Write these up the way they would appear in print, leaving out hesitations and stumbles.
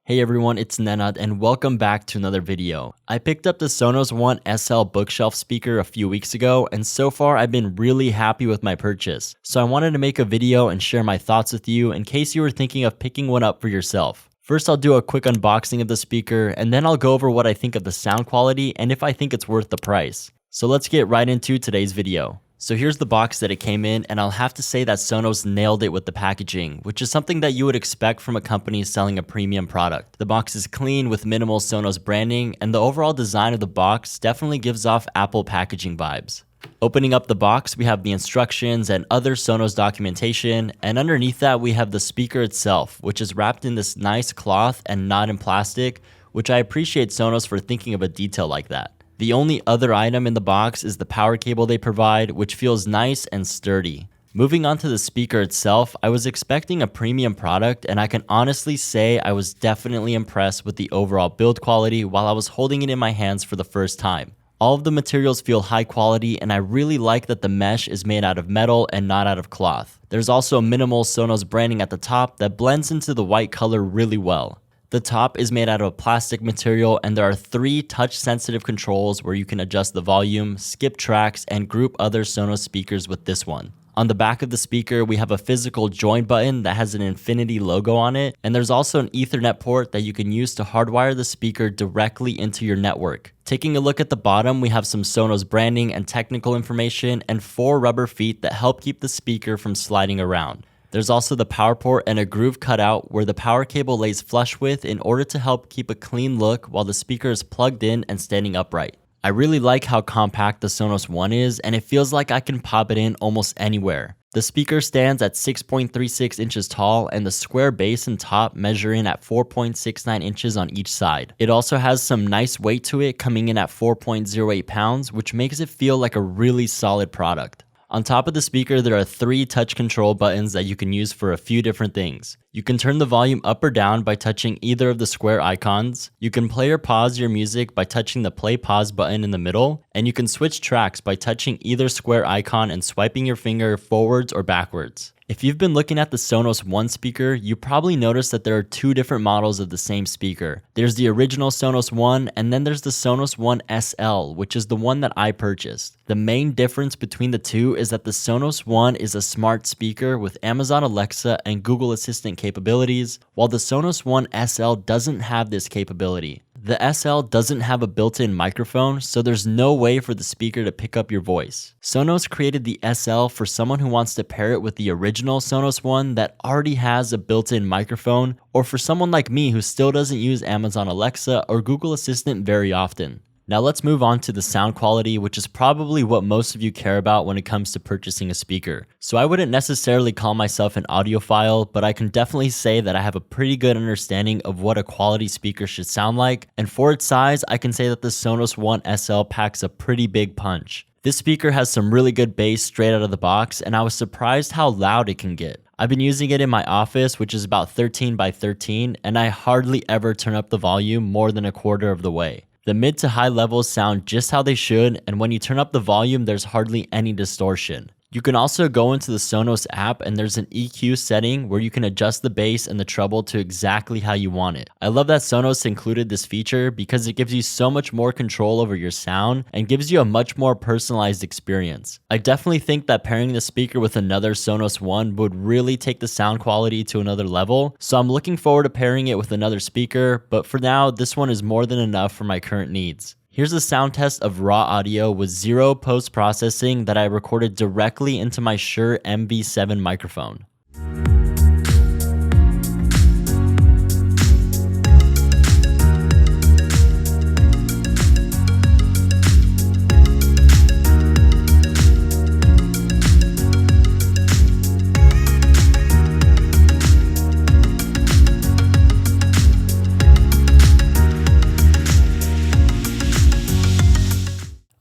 Hey everyone, it's Nenad and welcome back to another video. I picked up the Sonos One SL bookshelf speaker a few weeks ago, and so far I've been really happy with my purchase. So I wanted to make a video and share my thoughts with you in case you were thinking of picking one up for yourself. First, I'll do a quick unboxing of the speaker, and then I'll go over what I think of the sound quality and if I think it's worth the price. So let's get right into today's video. So here's the box that it came in, and I'll have to say that Sonos nailed it with the packaging, which is something that you would expect from a company selling a premium product. The box is clean with minimal Sonos branding, and the overall design of the box definitely gives off Apple packaging vibes. Opening up the box, we have the instructions and other Sonos documentation, and underneath that we have the speaker itself, which is wrapped in this nice cloth and not in plastic, which I appreciate Sonos for thinking of a detail like that. The only other item in the box is the power cable they provide, which feels nice and sturdy. Moving on to the speaker itself, I was expecting a premium product, and I can honestly say I was definitely impressed with the overall build quality while I was holding it in my hands for the first time. All of the materials feel high quality, and I really like that the mesh is made out of metal and not out of cloth. There's also minimal Sonos branding at the top that blends into the white color really well. The top is made out of a plastic material, and there are 3 touch-sensitive controls where you can adjust the volume, skip tracks, and group other Sonos speakers with this one. On the back of the speaker, we have a physical join button that has an infinity logo on it, and there's also an Ethernet port that you can use to hardwire the speaker directly into your network. Taking a look at the bottom, we have some Sonos branding and technical information and 4 rubber feet that help keep the speaker from sliding around. There's also the power port and a groove cutout where the power cable lays flush with in order to help keep a clean look while the speaker is plugged in and standing upright. I really like how compact the Sonos One is, and it feels like I can pop it in almost anywhere. The speaker stands at 6.36 inches tall, and the square base and top measure in at 4.69 inches on each side. It also has some nice weight to it, coming in at 4.08 pounds, which makes it feel like a really solid product. On top of the speaker, there are 3 touch control buttons that you can use for a few different things. You can turn the volume up or down by touching either of the square icons. You can play or pause your music by touching the play pause button in the middle, and you can switch tracks by touching either square icon and swiping your finger forwards or backwards. If you've been looking at the Sonos One speaker, you probably noticed that there are 2 different models of the same speaker. There's the original Sonos One, and then there's the Sonos One SL, which is the one that I purchased. The main difference between the two is that the Sonos One is a smart speaker with Amazon Alexa and Google Assistant capabilities, while the Sonos One SL doesn't have this capability. The SL doesn't have a built-in microphone, so there's no way for the speaker to pick up your voice. Sonos created the SL for someone who wants to pair it with the original Sonos One that already has a built-in microphone, or for someone like me who still doesn't use Amazon Alexa or Google Assistant very often. Now let's move on to the sound quality, which is probably what most of you care about when it comes to purchasing a speaker. So I wouldn't necessarily call myself an audiophile, but I can definitely say that I have a pretty good understanding of what a quality speaker should sound like, and for its size, I can say that the Sonos One SL packs a pretty big punch. This speaker has some really good bass straight out of the box, and I was surprised how loud it can get. I've been using it in my office, which is about 13 by 13, and I hardly ever turn up the volume more than a quarter of the way. The mid to high levels sound just how they should, and when you turn up the volume, there's hardly any distortion. You can also go into the Sonos app, and there's an EQ setting where you can adjust the bass and the treble to exactly how you want it. I love that Sonos included this feature because it gives you so much more control over your sound and gives you a much more personalized experience. I definitely think that pairing the speaker with another Sonos One would really take the sound quality to another level, so I'm looking forward to pairing it with another speaker, but for now, this one is more than enough for my current needs. Here's a sound test of raw audio with 0 post-processing that I recorded directly into my Shure MV7 microphone.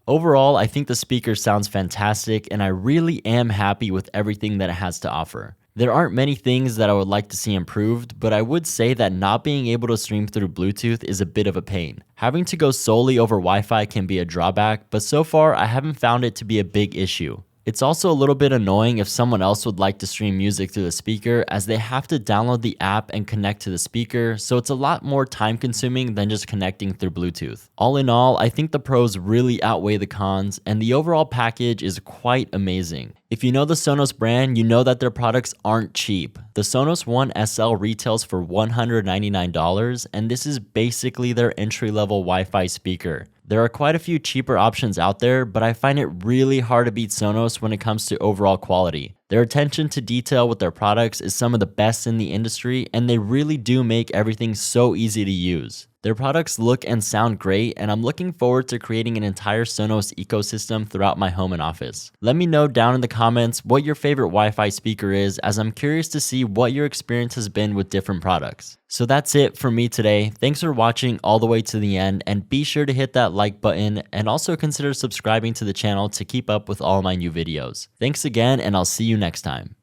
Overall, I think the speaker sounds fantastic, and I really am happy with everything that it has to offer. There aren't many things that I would like to see improved, but I would say that not being able to stream through Bluetooth is a bit of a pain. Having to go solely over Wi-Fi can be a drawback, but so far I haven't found it to be a big issue. It's also a little bit annoying if someone else would like to stream music through the speaker, as they have to download the app and connect to the speaker, so it's a lot more time consuming than just connecting through Bluetooth. All in all, I think the pros really outweigh the cons, and the overall package is quite amazing. If you know the Sonos brand, you know that their products aren't cheap. The Sonos One SL retails for $199, and this is basically their entry-level Wi-Fi speaker. There are quite a few cheaper options out there, but I find it really hard to beat Sonos when it comes to overall quality. Their attention to detail with their products is some of the best in the industry, and they really do make everything so easy to use. Their products look and sound great, and I'm looking forward to creating an entire Sonos ecosystem throughout my home and office. Let me know down in the comments what your favorite Wi-Fi speaker is, as I'm curious to see what your experience has been with different products. So that's it for me today. Thanks for watching all the way to the end, and be sure to hit that like button and also consider subscribing to the channel to keep up with all my new videos. Thanks again, and I'll see you next time.